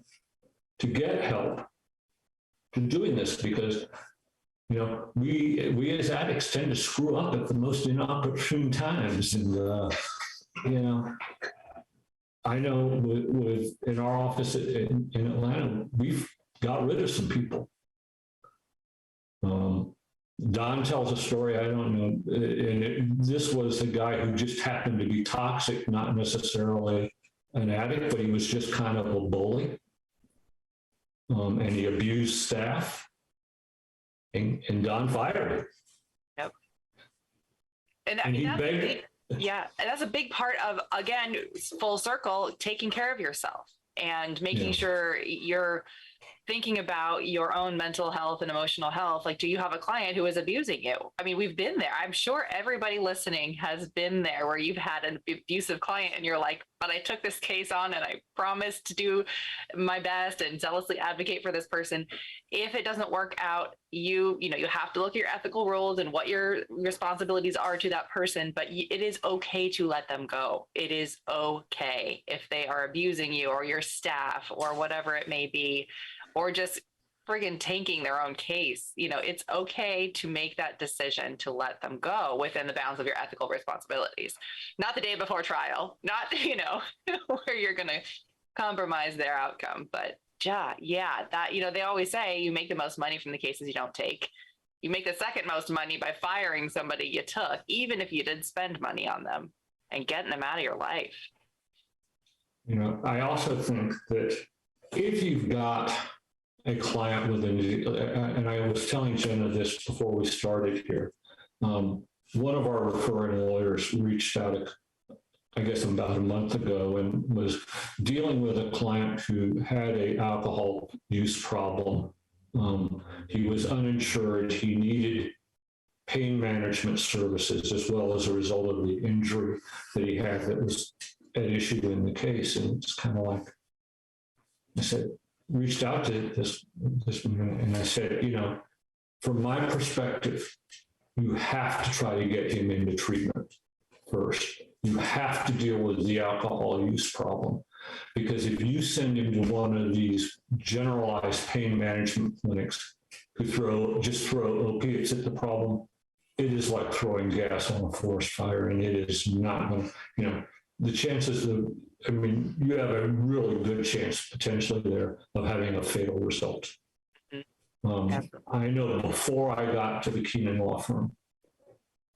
to get help to doing this? Because we as addicts tend to screw up at the most inopportune times. And, I know with in our office in Atlanta, we've got rid of some people. Don tells a story, I don't know, and this was a guy who just happened to be toxic, not necessarily an addict, but he was just kind of a bully. And he abused staff. And Don fired him. Yep. And he begged it. Yeah. And that's a big part of, again, full circle, taking care of yourself and making sure you're thinking about your own mental health and emotional health. Like, do you have a client who is abusing you? I mean, we've been there. I'm sure everybody listening has been there where you've had an abusive client and you're like, but I took this case on and I promised to do my best and zealously advocate for this person. If it doesn't work out, you have to look at your ethical rules and what your responsibilities are to that person, but it is okay to let them go. It is okay if they are abusing you or your staff or whatever it may be, or just friggin' tanking their own case. It's okay to make that decision to let them go within the bounds of your ethical responsibilities. Not the day before trial, not, where you're going to compromise their outcome. But that, they always say you make the most money from the cases you don't take. You make the second most money by firing somebody you took, even if you did spend money on them, and getting them out of your life. I also think that if you've got a client with and I was telling Jenna this before we started here. One of our referring lawyers reached out, I guess about a month ago, and was dealing with a client who had an alcohol use problem. He was uninsured. He needed pain management services as well as a result of the injury that he had that was at issue in the case. And it's kind of like, I said, reached out to this man and I said, from my perspective, you have to try to get him into treatment first. You have to deal with the alcohol use problem, because if you send him to one of these generalized pain management clinics who just throw opiates at the problem, it is like throwing gas on a forest fire, and it is not going to, the chances of, you have a really good chance potentially there of having a fatal result. I know before I got to the Keenan Law Firm,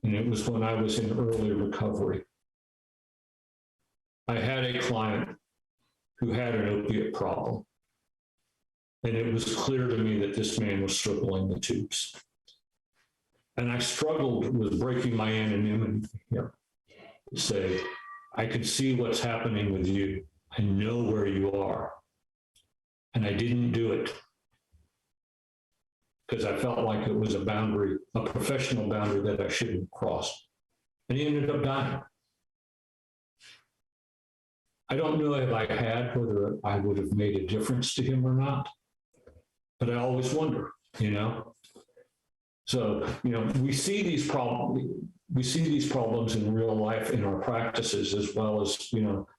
and it was when I was in early recovery, I had a client who had an opiate problem. And it was clear to me that this man was circling the tubes. And I struggled with breaking my anonymity here. Say, I could see what's happening with you. I know where you are. And I didn't do it because I felt like it was a boundary, a professional boundary that I shouldn't cross. And he ended up dying. I don't know if I had whether I would have made a difference to him or not, but I always wonder, So, we see these problems in real life in our practices, as well as,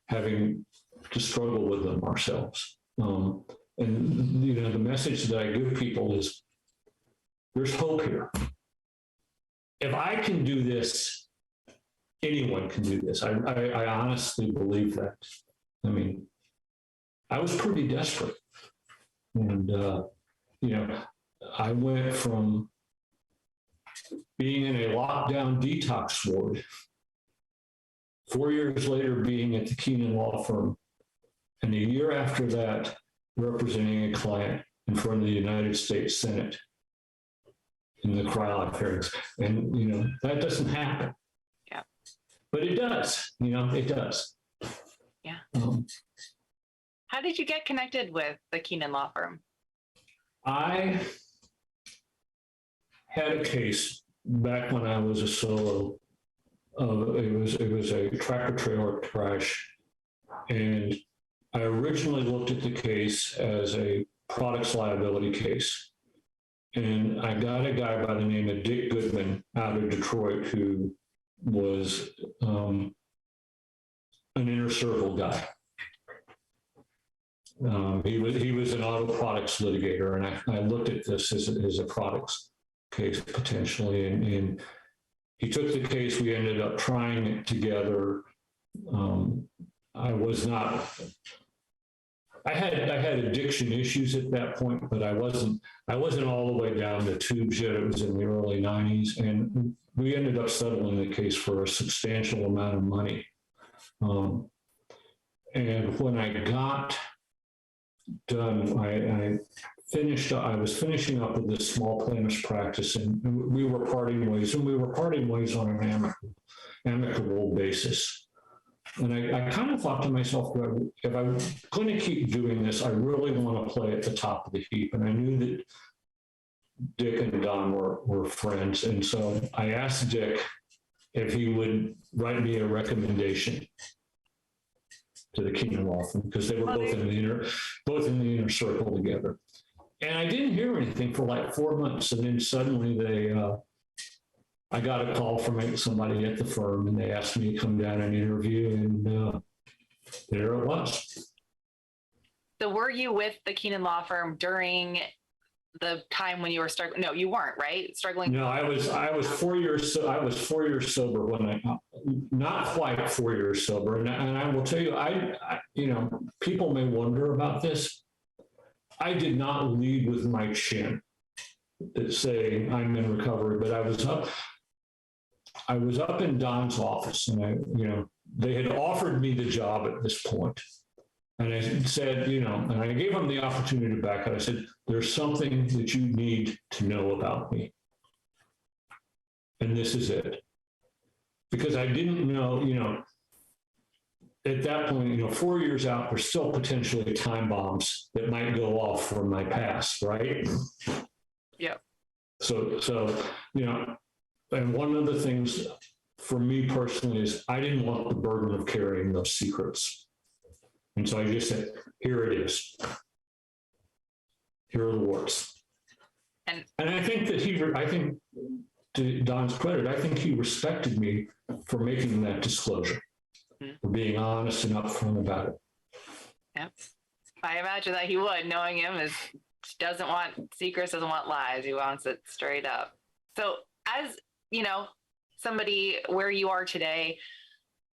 having to struggle with them ourselves. And, the message that I give people is there's hope here. If I can do this, anyone can do this. I honestly believe that. I was pretty desperate. And, I went from being in a lockdown detox ward, 4 years later being at the Keenan Law Firm, and a year after that representing a client in front of the United States Senate in the Krylak hearings. And, that doesn't happen. Yeah. But it does, it does. Yeah. Um, How did you get connected with the Keenan Law Firm? I had a case back when I was a solo. It was a tractor trailer crash, and I originally looked at the case as a products liability case. And I got a guy by the name of Dick Goodman out of Detroit who was an inner circle guy. He was an auto products litigator, and I looked at this as a products case potentially, and he took the case. We ended up trying it together. I had addiction issues at that point, but I wasn't all the way down the tubes yet. It was in the early 90s, and we ended up settling the case for a substantial amount of money. And when I got done, I was finishing up with this small plaintiff's practice, and we were parting ways, on an amicable basis. And I kind of thought to myself, if I'm going to keep doing this, I really want to play at the top of the heap. And I knew that Dick and Don were friends. And so I asked Dick if he would write me a recommendation to the Keenan Law Firm, because they were both in the inner circle together. And I didn't hear anything for like 4 months. And then suddenly I got a call from somebody at the firm, and they asked me to come down and interview, and there it was. So were you with the Keenan Law Firm during the time when you were struggling? No, you weren't, right? Struggling. No, I was 4 years. I was 4 years sober when not quite 4 years sober. And I will tell you, I people may wonder about this. I did not lead with my chin saying I'm in recovery, but I was up in Don's office, and they had offered me the job at this point. And I said, and I gave them the opportunity to back out. I said, there's something that you need to know about me. And this is it. Because I didn't know, at that point, 4 years out, there's still potentially time bombs that might go off from my past, right? Yeah. So, and one of the things for me personally is I didn't want the burden of carrying those secrets. And so I just said, here it is. Here are the warts. And I think that to Don's credit, I think he respected me for making that disclosure, for being honest and upfront about it. Yep. I imagine that he would, knowing him, doesn't want secrets, doesn't want lies. He wants it straight up. So as somebody where you are today,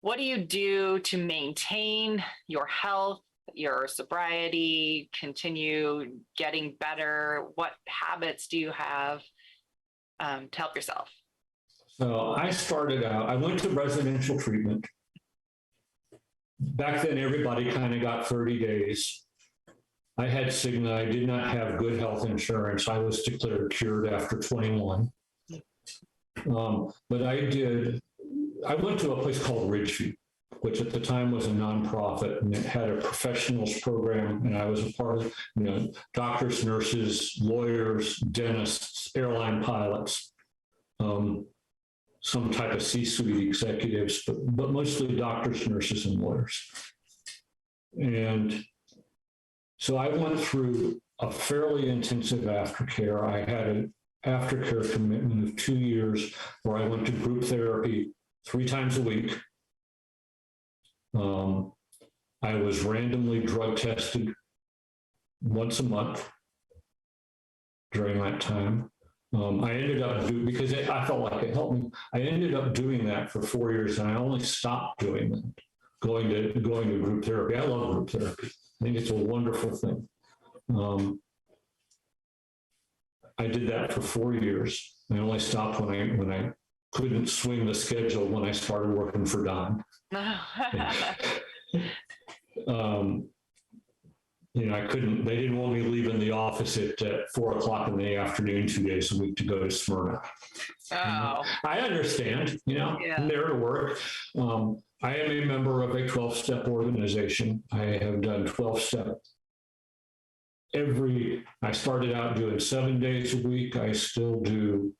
what do you do to maintain your health, your sobriety, continue getting better? What habits do you have to help yourself? So I started out, I went to residential treatment. Back then, everybody kind of got 30 days. I had Cigna. I did not have good health insurance. I was declared cured after 21. But I went to a place called Ridgeview, which at the time was a nonprofit, and it had a professionals program. And I was a part of, doctors, nurses, lawyers, dentists, airline pilots, some type of C-suite executives, but mostly doctors, nurses, and lawyers. And so I went through a fairly intensive aftercare. I had an aftercare commitment of 2 years where I went to group therapy 3 times a week. I was randomly drug tested once a month during that time. I ended up because I felt like it helped me. I ended up doing that for 4 years, and I only stopped doing that, going to group therapy. I love group therapy. I think it's a wonderful thing. I did that for 4 years. I only stopped when I couldn't swing the schedule when I started working for Don. they didn't want me leaving the office at 4:00 in the afternoon, 2 days a week to go to Smyrna. Oh, I understand, Yeah. I'm there to work. I am a member of a 12-step organization. I have done 12-step I started out doing 7 days a week. I still do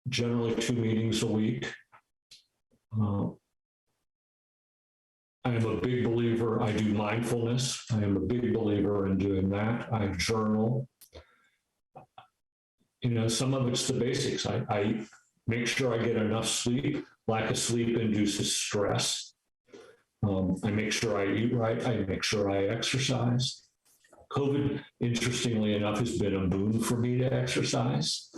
generally 2 meetings a week. I am a big believer. I do mindfulness. I am a big believer in doing that. I journal. Some of it's the basics. I make sure I get enough sleep. Lack of sleep induces stress. I make sure I eat right. I make sure I exercise. COVID, interestingly enough, has been a boon for me to exercise.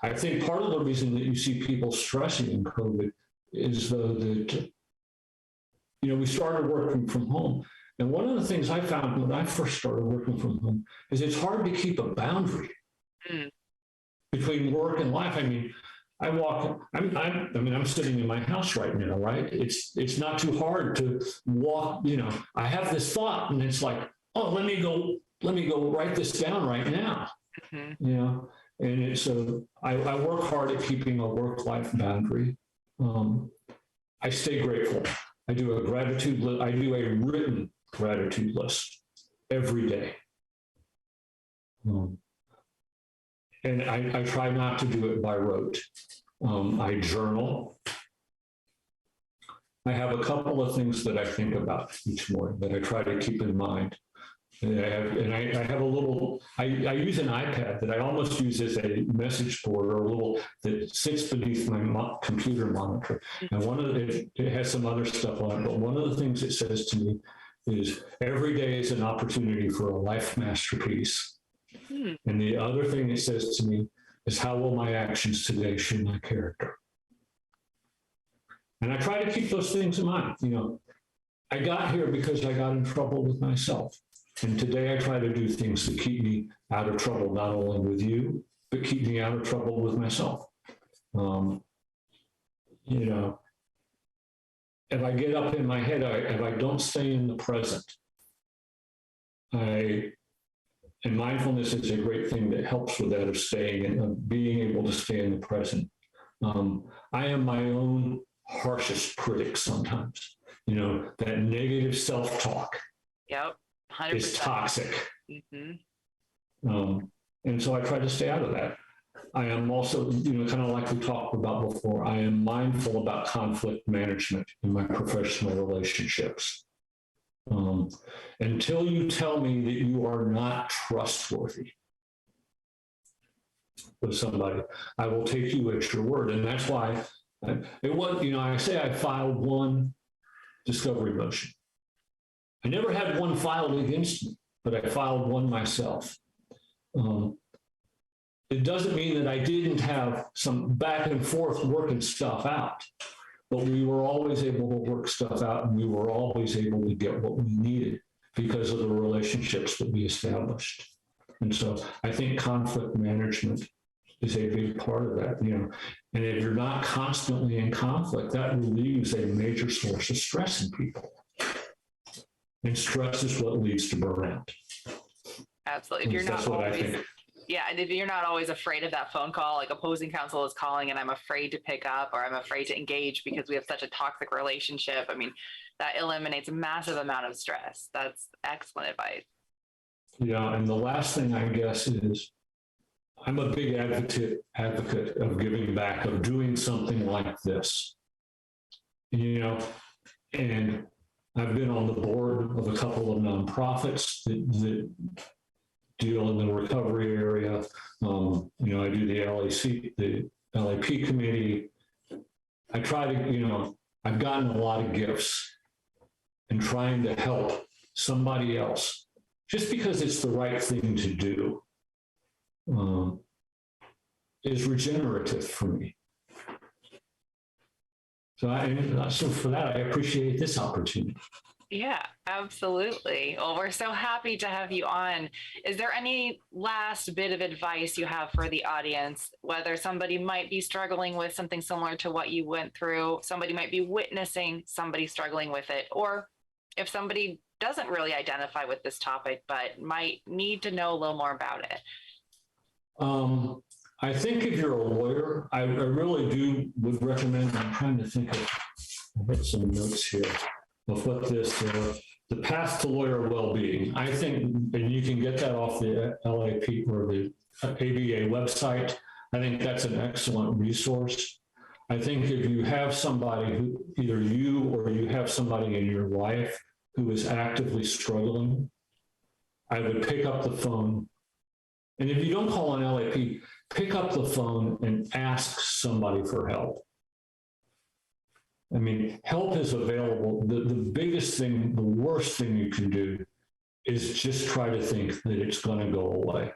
I think part of the reason that you see people stressing in COVID is though that, we started working from home. And one of the things I found when I first started working from home is it's hard to keep a boundary between work and life. I mean, I'm sitting in my house right now, right? It's not too hard to walk, I have this thought and it's like, oh, let me go write this down right now. And so I work hard at keeping a work-life boundary. I stay grateful. I do a written gratitude list every day. And I try not to do it by rote. I journal. I have a couple of things that I think about each morning that I try to keep in mind. And I have a little, I use an iPad that I almost use as a message board or a little that sits beneath my computer monitor. And it has some other stuff on it, but one of the things it says to me is every day is an opportunity for a life masterpiece. And the other thing it says to me is how will my actions today shape my character? And I try to keep those things in mind. I got here because I got in trouble with myself. And today I try to do things that keep me out of trouble, not only with you, but keep me out of trouble with myself. If I get up in my head, if I don't stay in the present, and mindfulness is a great thing that helps with that, of staying and being able to stay in the present. I am my own harshest critic sometimes. That negative self-talk. Yep. 100%. Is toxic. And so I try to stay out of that. I am also, kind of like we talked about before, I am mindful about conflict management in my professional relationships. Until you tell me that you are not trustworthy with somebody, I will take you at your word. And that's why I say I filed one discovery motion. I never had one filed against me, but I filed one myself. It doesn't mean that I didn't have some back and forth working stuff out, but we were always able to work stuff out, and we were always able to get what we needed because of the relationships that we established. And so I think conflict management is a big part of that, and if you're not constantly in conflict, that relieves a major source of stress in people. And stress is what leads to burnout. Absolutely. If you're not always, and if you're not always afraid of that phone call, like opposing counsel is calling and I'm afraid to pick up or I'm afraid to engage because we have such a toxic relationship, I mean, that eliminates a massive amount of stress. That's excellent advice. Yeah, and the last thing, I guess, is I'm a big advocate of giving back, of doing something like this. And I've been on the board of a couple of nonprofits that deal in the recovery area. I do the LAP committee. I try to, I've gotten a lot of gifts in trying to help somebody else just because it's the right thing to do is regenerative for me. So for that, I appreciate this opportunity. Yeah, absolutely. Well, we're so happy to have you on. Is there any last bit of advice you have for the audience, whether somebody might be struggling with something similar to what you went through, somebody might be witnessing somebody struggling with it, or if somebody doesn't really identify with this topic, but might need to know a little more about it? I think if you're a lawyer, I really would recommend, I'm trying to think of, I've got some notes here of what the path to lawyer well-being. I think, and you can get that off the LAP or the ABA website. I think that's an excellent resource. I think if you have somebody who, either you or you have somebody in your life who is actively struggling, I would pick up the phone. And if you don't call an LAP, pick up the phone and ask somebody for help. I mean, help is available. The biggest thing, the worst thing you can do is just try to think that it's going to go away.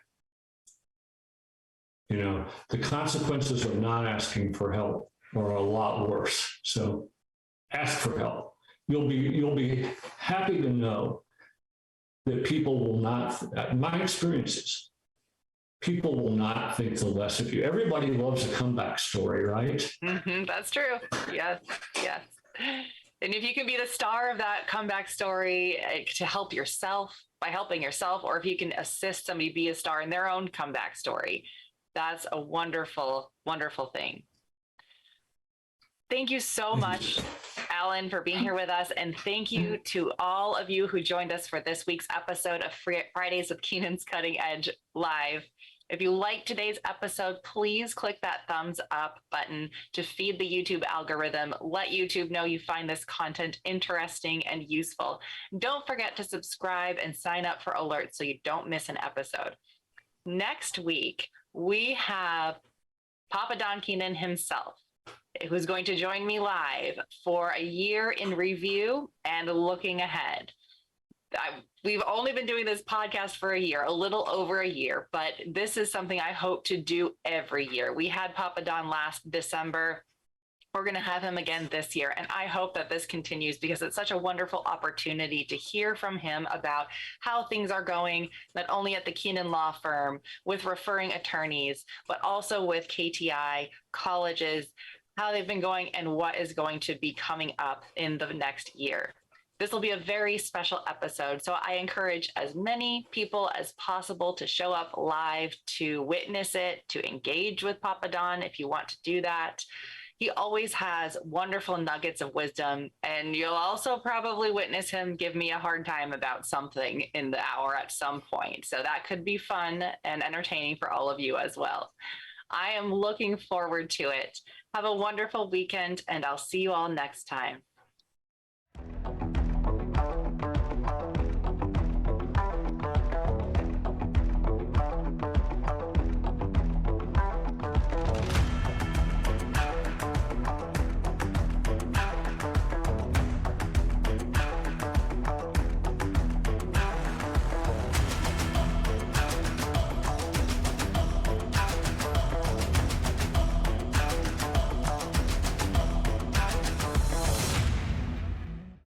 You know, the consequences of not asking for help are a lot worse. So ask for help. You'll be happy to know that people will not, my experiences, people will not think the less of you. Everybody loves a comeback story, right? Mm-hmm, that's true. Yes, yes. And if you can be the star of that comeback story to help yourself by helping yourself, or if you can assist somebody be a star in their own comeback story, that's a wonderful, wonderful thing. Thank you so much, Allan, for being here with us. And thank you to all of you who joined us for this week's episode of Fridays with Keenan's Cutting Edge Live. If you liked today's episode, please click that thumbs up button to feed the YouTube algorithm. Let YouTube know you find this content interesting and useful. Don't forget to subscribe and sign up for alerts so you don't miss an episode. Next week, we have Papa Don Keenan himself, who's going to join me live for a year in review and looking ahead. We've only been doing this podcast for a year, a little over a year, but this is something I hope to do every year. We had Papa Don last December. We're going to have him again this year. And I hope that this continues because it's such a wonderful opportunity to hear from him about how things are going, not only at the Keenan Law Firm with referring attorneys, but also with KTI, colleges, how they've been going and what is going to be coming up in the next year. This will be a very special episode, so I encourage as many people as possible to show up live, to witness it, to engage with Papa Don if you want to do that. He always has wonderful nuggets of wisdom, and you'll also probably witness him give me a hard time about something in the hour at some point. So that could be fun and entertaining for all of you as well. I am looking forward to it. Have a wonderful weekend, and I'll see you all next time.